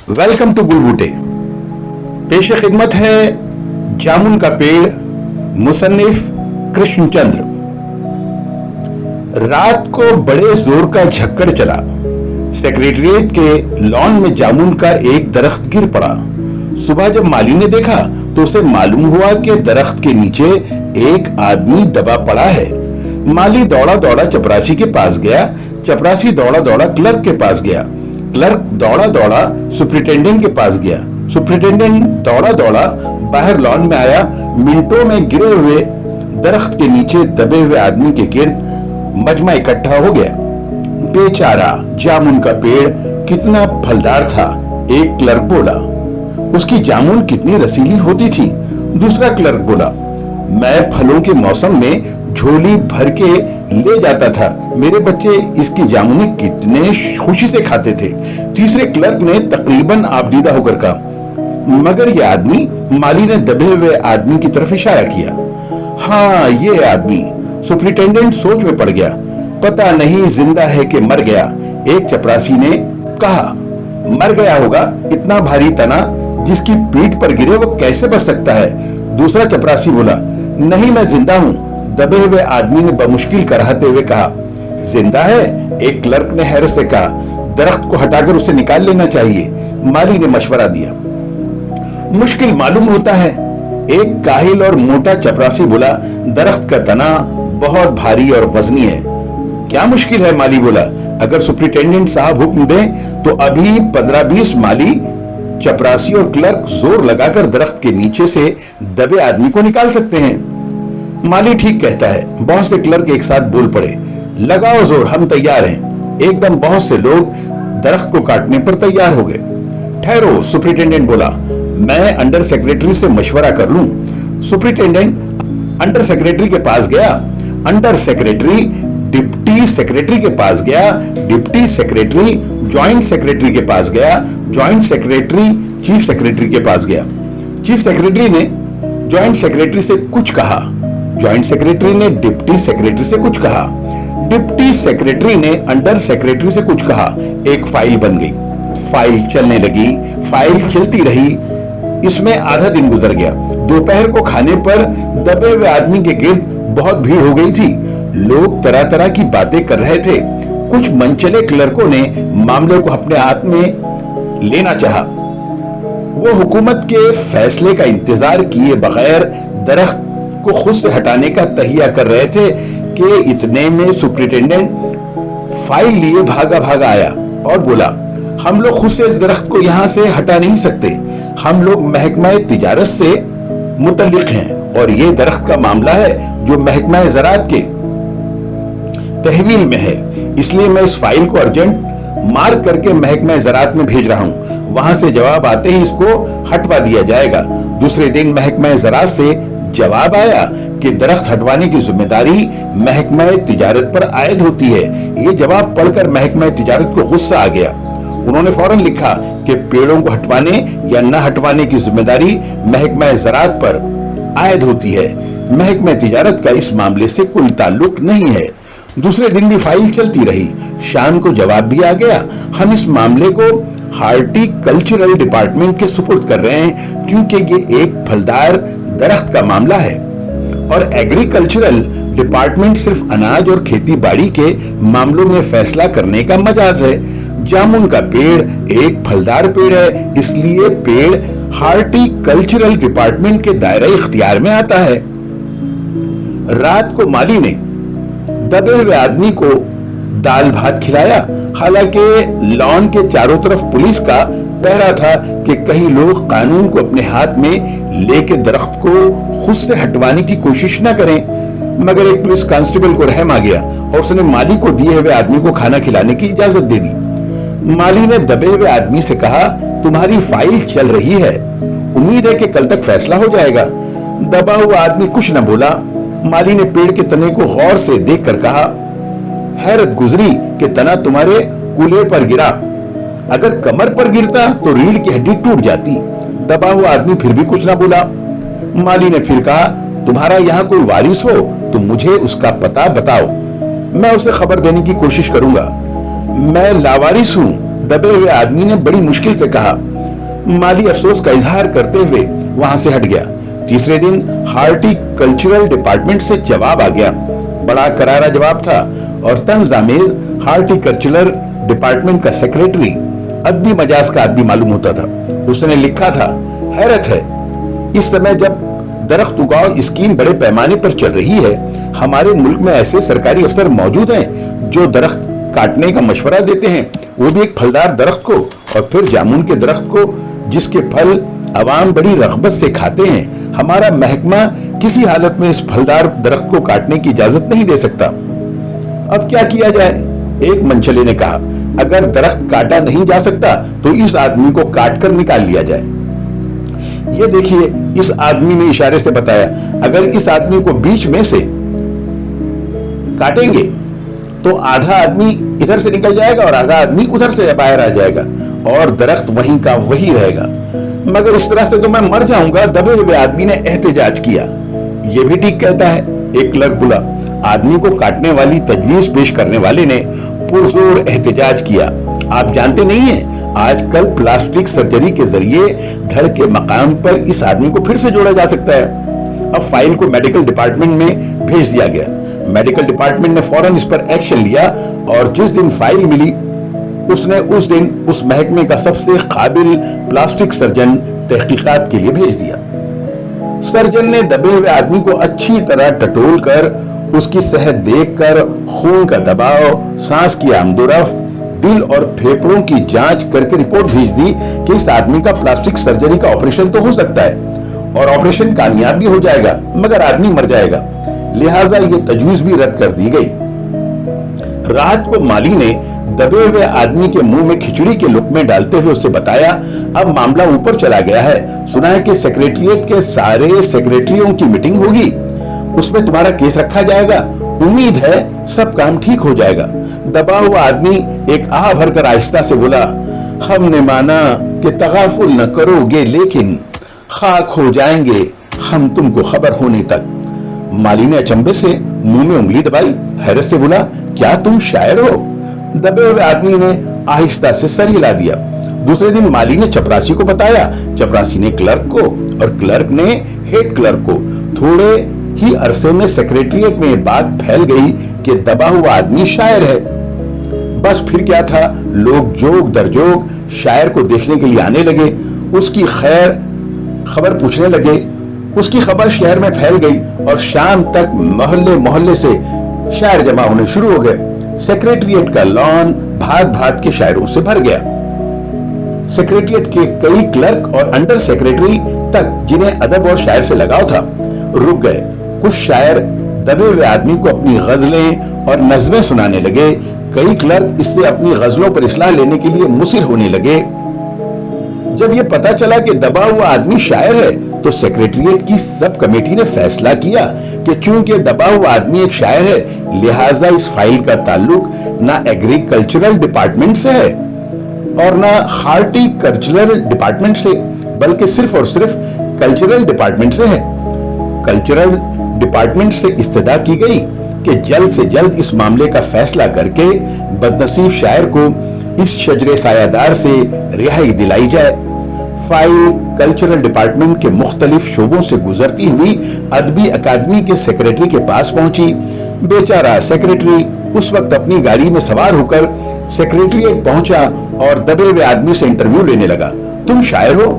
Welcome to गुलबूटे। पेश खिदमत है जामुन का पेड़, मुसन्निफ कृष्णचंद्र। रात को बड़े जोर का झक्कड़ चला। सेक्रेटरिएट के लॉन में जामुन का एक दरख्त गिर पड़ा। सुबह जब माली ने देखा तो उसे मालूम हुआ कि दरख्त के नीचे एक आदमी दबा पड़ा है। माली दौड़ा दौड़ा चपरासी के पास गया। चपरासी दौड़ा दौड़ा क्लर्क के पास गया। क्लर्क दौड़ा दौड़ा सुपरिटेंडेंट के पास गया। सुपरिटेंडेंट दौड़ा दौड़ा बाहर लॉन में आया। मिनटों में गिरे हुए दरख्त के नीचे दबे हुए आदमी के गिर्द मजमा इकट्ठा हो गया। बेचारा जामुन का पेड़ कितना फलदार था, एक क्लर्क बोला। उसकी जामुन कितनी रसीली होती थी, दूसरा क्लर्क बोला। मैं फलों के मौसम में झोली भर के ले जाता था, मेरे बच्चे इसकी जामुने कितने खुशी से खाते थे। तीसरे क्लर्क ने तकरीबन आबदीदा होकर कहा। मगर ये आदमी, माली ने दबे हुए आदमी की तरफ इशारा किया। हाँ, ये आदमी। सुपरिटेंडेंट सोच में पड़ गया। पता नहीं जिंदा है कि मर गया। एक चपरासी ने कहा, मर गया होगा, इतना भारी तना जिसकी पीठ पर गिरे वो कैसे बच सकता है। दूसरा चपरासी बोला, नहीं, मैं जिंदा हूं। दबे हुए आदमी ने बमुश्किल कराहते हुए कहा, जिंदा है? एक क्लर्क ने हैरत से कहा, दरख्त को हटाकर उसे निकाल लेना चाहिए। माली ने मशवरा दिया। मुश्किल मालूम होता है। एक काहिल और मोटा चपरासी बोला, दरख्त का तना बहुत भारी और वजनी है। क्या मुश्किल है? माली बोला। अगर सुपरिटेंडेंट साहब हुक्म दें तो अभी 15-20 माली, चपरासी और क्लर्क जोर लगाकर दरख्त के नीचे से दबे आदमी को निकाल सकते हैं। माली ठीक कहता है। बहुत से क्लर्क एक साथ बोल पड़े, लगाओ जोर, हम तैयार हैं। एकदम बहुत से लोग दरख्त को काटने पर तैयार हो गए। ठहरो, सुपरिटेंडेंट बोला, मैं अंडर सेक्रेटरी से मशवरा कर लूं। सुपरिटेंडेंट अंडर सेक्रेटरी के पास गया। अंडर सेक्रेटरी डिप्टी सेक्रेटरी के पास गया। डिप्टी सेक्रेटरी ज्वाइंट सेक्रेटरी के पास गया। ज्वाइंट सेक्रेटरी चीफ सेक्रेटरी के पास गया। चीफ सेक्रेटरी ने ज्वाइंट सेक्रेटरी से कुछ कहा। ज्वाइंट सेक्रेटरी ने डिप्टी सेक्रेटरी से कुछ कहा। डिप्टी सेक्रेटरी ने अंडर सेक्रेटरी से कुछ कहा। एक फाइल बन गई। फाइल चलने लगी। फाइल चलती रही। इसमें आधा दिन गुजर गया। दोपहर को खाने पर दबे हुए आदमी के गिर्द बहुत भीड़ हो गई थी। लोग तरह तरह की बातें कर रहे थे। कुछ मनचले क्लर्कों ने मामले को अपने हाथ में लेना चाहा। वो हुकूमत के फैसले का इंतजार किए बगैर दरख्त को खुद से हटाने का तहिया कर रहे थे कि इतने में सुपरिटेंडेंट फाइल लिए भागा भागा आया और बोला, हम लोग खुद से इस दरख्त को यहां से हटा नहीं सकते। हम लोग महकमा तिजारत से मुतल्लिक हैं और ये दरख्त का मामला है जो महकमा ज़राअत के तहवील में है। इसलिए मैं इस फाइल को अर्जेंट मार्क करके महकमा ज़राअत में भेज रहा हूं। वहां से जवाब आते ही इसको हटवा दिया जाएगा। दूसरे दिन महकमा ज़राअत से जवाब आया कि दरख्त हटवाने की जिम्मेदारी महकमा तिजारत पर आयद होती है। ये जवाब पढ़कर महकमा तिजारत को गुस्सा आ गया। उन्होंने फौरन लिखा कि पेड़ों को हटवाने या न हटवाने की जिम्मेदारी महकमा ज़राअत पर आयद होती है। महकमा तिजारत का इस मामले से कोई ताल्लुक नहीं है। दूसरे दिन भी फाइल चलती रही। शाम को जवाब भी आ गया। हम इस मामले को हार्टिकल्चरल डिपार्टमेंट के सुपुर्द कर रहे हैं क्योंकि ये एक फलदार दरख्त का मामला है और एग्रीकल्चरल डिपार्टमेंट सिर्फ अनाज और खेती बाड़ी के मामलों में फैसला करने का मजाज है। जामुन का पेड़ एक फलदार पेड़ है, इसलिए पेड़ हार्टिकल्चरल डिपार्टमेंट के दायरे इख्तियार में आता है। रात को माली ने दबे हुए आदमी को दाल भात खिलाया। हालांकि लॉन के चारों तरफ पुलिस का पहरा था कि कहीं लोग कानून को अपने हाथ में लेके दरख्त को खुद से हटवाने की कोशिश न करें। मगर एक पुलिस कांस्टेबल को रहम आ गया और उसने माली को दिए हुए आदमी को खाना खिलाने की इजाजत दे दी। माली ने दबे हुए आदमी से कहा, तुम्हारी फाइल चल रही है, उम्मीद है कि कल तक फैसला हो जाएगा। दबा हुआ आदमी कुछ न बोला। माली ने पेड़ के तने को गौर से देखकर कहा, हैरत गुजरी कि तना तुम्हारे कूल्हे पर गिरा। अगर कमर पर गिरता तो रीढ़ की हड्डी टूट जाती। दबा हुआ आदमी फिर भी कुछ ना बोला। माली ने फिर कहा, तुम्हारा यहाँ कोई वारिस हो तो मुझे उसका पता बताओ, मैं उसे खबर देने की कोशिश करूंगा। मैं लावारिस हूं। दबे हुए आदमी ने बड़ी मुश्किल से कहा। माली अफसोस का इजहार करते हुए वहां से हट गया। तीसरे दिन हार्टिकल्चरल डिपार्टमेंट से जवाब आ गया। बड़ा करारा जवाब था और तंजामेज हार्टिकल्चरल डिपार्टमेंट का सेक्रेटरी अदबी मजाज का आदमी मालूम होता था। उसने लिखा था, हैरत है, इस समय जब दरख्त उगाओ स्कीम बड़े पैमाने पर चल रही है, हमारे मुल्क में ऐसे सरकारी अफसर मौजूद हैं जो दरख्त काटने का मशवरा देते हैं, वो भी एक फलदार दरख्त को, और फिर जामुन के दरख्त को जिसके फल अवाम बड़ी रग़बत से खाते हैं। हमारा महकमा किसी हालत में इस फलदार दरख्त को काटने की इजाजत नहीं दे सकता। अब क्या किया जाए? एक मनचले ने कहा, अगर दरख्त काटा नहीं जा सकता तो इस आदमी को काट कर निकाल लिया जाए। ये देखिए, इस आदमी ने इशारे से बताया, अगर इस आदमी को बीच में से काटेंगे तो आधा आदमी इधर से निकल जाएगा और आधा आदमी उधर से बाहर आ जाएगा और दरख्त वहीं का वही रहेगा। मगर इस तरह से तो मैं मर जाऊंगा। दबे हुए आदमी ने एहतजाज किया। ये भी ठीक कहता है, एक क्लर्क बोला। आदमी को काटने वाली तजवीज पेश करने वाले ने पुरजोर एहतजाज किया। आप जानते नहीं हैं, आजकल प्लास्टिक सर्जरी के जरिए धड़ के मकाम पर इस आदमी को फिर से जोड़ा जा सकता है। अब फाइल को मेडिकल डिपार्टमेंट में भेज दिया गया। मेडिकल डिपार्टमेंट ने फौरन इस पर एक्शन लिया और जिस दिन फाइल मिली उसने उस दिन उस महकमे का सबसे काबिल प्लास्टिक सर्जन तहकीकात के लिए भेज दिया। सर्जन ने दबे हुए आदमी को अच्छी तरह टटोल कर, उसकी सेहत देखकर, खून का दबाव, सांस की आमदोरफ्त, दिल और फेफड़ों की जांच करके रिपोर्ट भेज दी कि इस आदमी का प्लास्टिक सर्जरी का ऑपरेशन तो हो सकता है और ऑपरेशन कामयाब भी हो जाएगा, मगर आदमी मर जाएगा। लिहाजा ये तजवीज भी रद्द कर दी गई। रात को माली ने दबे हुए आदमी के मुंह में खिचड़ी के लुकमे डालते हुए उससे बताया, अब मामला ऊपर चला गया है। सुना है कि सेक्रेटरिएट के सारे सेक्रेटरियों की मीटिंग होगी, उसमें तुम्हारा केस रखा जाएगा। उम्मीद है सब काम ठीक हो जाएगा। दबा हुआ आदमी एक आह भरकर आहिस्ता से बोला, हमने माना कि तगाफुल न करोगे, लेकिन खाक हो जाएंगे हम तुमको खबर होने तक। माली ने अचंभे से मुंह में उंगली दबाई, हैरत से बोला, क्या तुम शायर हो? दबे हुए आदमी ने आहिस्ता से सर हिला दिया। दूसरे दिन माली ने चपरासी को बताया, चपरासी ने क्लर्क को और क्लर्क ने हेड क्लर्क को। थोड़े ही अरसे में सेक्रेटरिएट में बात फैल गई कि दबा हुआ आदमी शायर है। बस फिर क्या था, लोग जोग दर जोग शायर को देखने के लिए आने लगे, उसकी खैर खबर पूछने लगे। उसकी खबर शहर में फैल गई और शाम तक मोहल्ले मोहल्ले से शायर जमा होने शुरू हो गए। सेक्रेटरिएट का लॉन भात भात के शायरों से भर गया। सेक्रेटरिएट के कई क्लर्क और अंडर सेक्रेटरी तक, जिन्हें अदब और शायर से लगाव था, रुक गए। कुछ शायर दबे हुए आदमी को अपनी गजलें और नज़में सुनाने लगे। कई क्लर्क इससे अपनी गजलों पर इस्लाह लेने के लिए मुसिर होने लगे। जब यह पता चला कि दबा हुआ आदमी शायर है तो सेक्रेटरिएट की सब कमेटी ने फैसला किया कि चूंकि दबा हुआ आदमी एक शायर है, लिहाजा इस फाइल का ताल्लुक ना एग्रीकल्चरल डिपार्टमेंट से है और ना हार्टिकल्चरल डिपार्टमेंट से, बल्कि सिर्फ और सिर्फ कल्चरल डिपार्टमेंट से है। कल्चरल डिपार्टमेंट से इस्तदा की गई कि जल्द से जल्द इस मामले का फैसला करके बदनसीब शायर को इस शजरे सायादार से रिहाई दिलाई जाए। फाइल कल्चरल डिपार्टमेंट के मुख्तलिफ शोबों से गुजरती हुई अदबी अकादमी के सेक्रेटरी के पास पहुंची। बेचारा सेक्रेटरी उस वक्त अपनी गाड़ी में सवार होकर सेक्रेटरिएट पहुंचा और दबे हुए आदमी से इंटरव्यू लेने लगा। तुम शायर हो?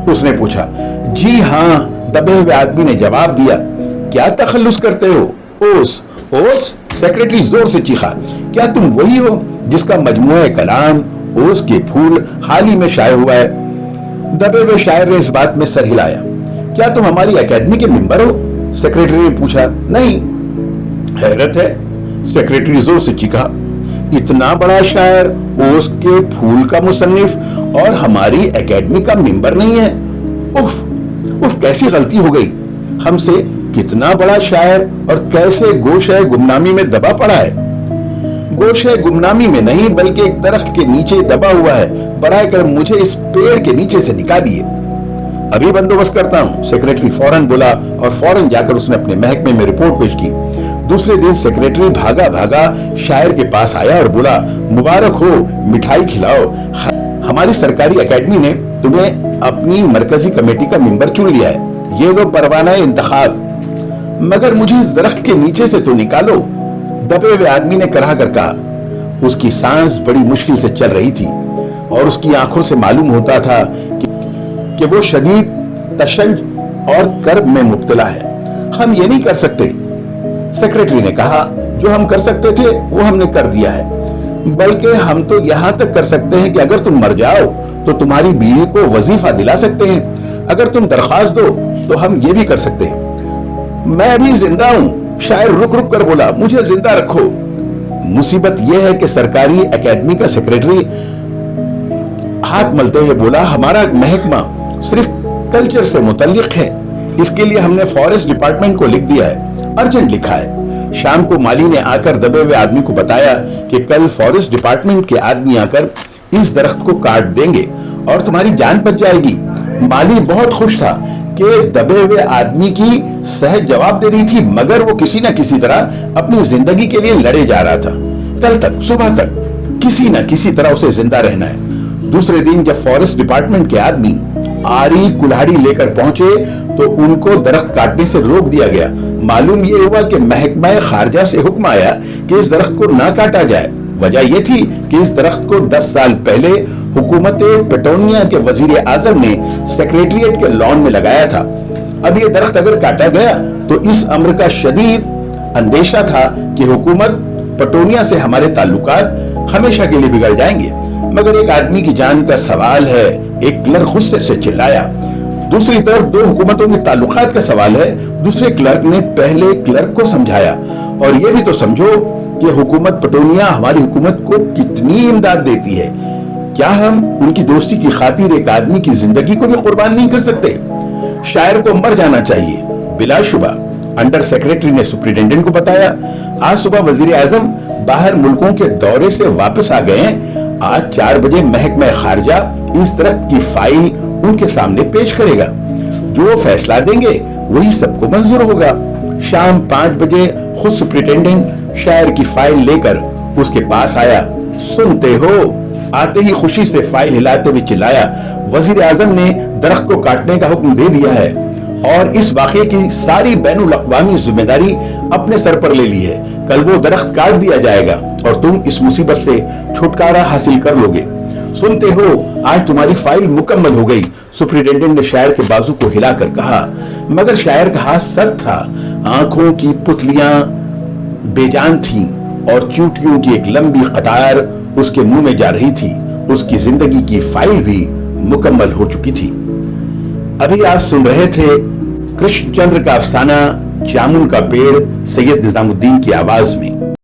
उसने पूछा। जी हाँ, दबे हुए आदमी ने जवाब दिया। क्या तखल्लुस करते हो? ओस ओस, सेक्रेटरी जोर से चीखा। क्या तुम वही हो जिसका मजमूआ कलाम ओस के फूल हाल ही में शाये हुआ है? दबे हुए शायर ने इस बात में सर हिलाया। क्या तुम हमारी एकेडमी के मेंबर हो? सेक्रेटरी ने पूछा। नहीं। हैरत है, सेक्रेटरी जोर से चीखा। इतना बड़ा शायर, ओस के फूल का मुसन्निफ और हमारी एकेडमी का मेंबर नहीं है? उफ उफ, कैसी गलती हो गई। हमसे कितना बड़ा शायर और कैसे गोशे गुमनामी में दबा पड़ा है। गोशे गुमनामी में नहीं, बल्कि एक दरख्त के नीचे दबा हुआ है। बराए कर मुझे इस पेड़ के नीचे से निकालिए। अभी बंदोबस्त करता हूं, सेक्रेटरी फौरन बोला और फौरन जाकर उसने अपने महकमे में रिपोर्ट पेश की। दूसरे दिन सेक्रेटरी भागा भागा शायर के पास आया और बोला, मुबारक हो, मिठाई खिलाओ। हमारी सरकारी एकेडमी ने तुम्हें अपनी मरकजी कमेटी का मेंबर चुन लिया है, ये वो परवाना है इंतखाब, मगर मुझे इस दरख्त के नीचे से तो निकालो। दबे हुए आदमी ने कराह कर कहा। उसकी सांस बड़ी मुश्किल से चल रही थी और उसकी आंखों से मालूम होता था कि वो शदीद तशंज और कर्ब में मुब्तला है। हम ये नहीं कर सकते, सेक्रेटरी ने कहा। जो हम कर सकते थे वो हमने कर दिया है, बल्कि हम तो यहां तक कर सकते हैं कि अगर तुम मर जाओ तो तुम्हारी बीवी को वजीफा दिला सकते हैं। अगर तुम दरख्वास्त दो तो हम ये भी कर सकते हैं। मैं अभी जिंदा हूं, शायर रुक रुक कर बोला, मुझे जिंदा रखो। मुसीबत यह है कि सरकारी एकेडमी का सेक्रेटरी हाथ मलते हुए बोला, हमारा महकमा सिर्फ कल्चर से मुतल्लिक है, इसके लिए हमने फॉरेस्ट डिपार्टमेंट को लिख दिया है, अर्जेंट लिखा है। शाम को माली ने आकर दबे हुए आदमी को बताया कि कल फॉरेस्ट डिपार्टमेंट के आदमी आकर इस दरख्त को काट देंगे और तुम्हारी जान बच जाएगी। माली बहुत खुश था कि दबे हुए आदमी की सहज जवाब दे रही थी, मगर वो किसी न किसी तरह अपनी जिंदगी के लिए लड़े जा रहा था। कल तक सुबह तक किसी न किसी तरह उसे जिंदा रहना है। दूसरे दिन जब फॉरेस्ट डिपार्टमेंट के आदमी आरी कुल्हाड़ी लेकर पहुंचे तो उनको दरख्त काटने से रोक दिया गया। मालूम ये हुआ कि महकमा खारजा से हुक्म आया कि इस दरख्त को ना काटा जाए। वजह यह थी कि इस दरख्त को 10 साल पहले हुकूमत पेटोनिया के वजीर आजम ने सेक्रेटरिएट के लॉन में लगाया था। अब ये दरख्त अगर काटा गया तो इस अम्र का शदीद अंदेशा था कि हुकूमत पेटोनिया से हमारे ताल्लुकात हमेशा के लिए बिगड़ जाएंगे। मगर एक आदमी की जान का सवाल है, एक क्लर्क गुस्से से चिल्लाया। दूसरी तरफ दो हुकूमतों के ताल्लुकात का सवाल है। दूसरे क्लर्क ने पहले क्लर्क को समझाया, और यह भी तो समझो कि हुकूमत पेटोनिया हमारी हुकूमत को कितनी इमदाद देती है। क्या हम उनकी दोस्ती की खातिर एक आदमी की जिंदगी को भी कुर्बान नहीं कर सकते? शायर को मर जाना चाहिए बिलाशुबा, अंडर सेक्रेटरी ने सुप्रिटेंडेंट को बताया। आज सुबह वजीर आजम बाहर मुल्कों के दौरे से वापस आ गए हैं। आज 4 बजे महकमा खारजा इस दरख्त की फाइल उनके सामने पेश करेगा। जो फैसला देंगे वही सबको मंजूर होगा। शाम 5 बजे खुद सुप्रिटेंडेंट शायर की फाइल लेकर उसके पास आया। सुनते हो? आते ही खुशी से फाइल हिलाते हुए चिल्लाया, वजीर आजम ने दरख्त को काटने का हुक्म दे दिया है और इस वाक़े की सारी बैनुल अक़वामी जिम्मेदारी अपने सर पर ले ली है। कल वो दरख्त काट दिया जाएगा और तुम इस मुसीबत से छुटकारा हासिल कर लोगे। सुनते हो? आज तुम्हारी फाइल मुकम्मल हो गई। सुप्रिटेंडेंट ने शायर के बाजू को हिलाकर कहा, मगर शायर का हाथ सर्द था। आंखों की पुतलियां बेजान थीं और चूटियों की एक लंबी कतार उसके मुंह में जा रही थी। उसकी जिंदगी की फाइल भी मुकम्मल हो चुकी थी। अभी आप सुन रहे थे कृष्णचंद्र का अफसाना जामुन का पेड़, सैयद निजामुद्दीन की आवाज में।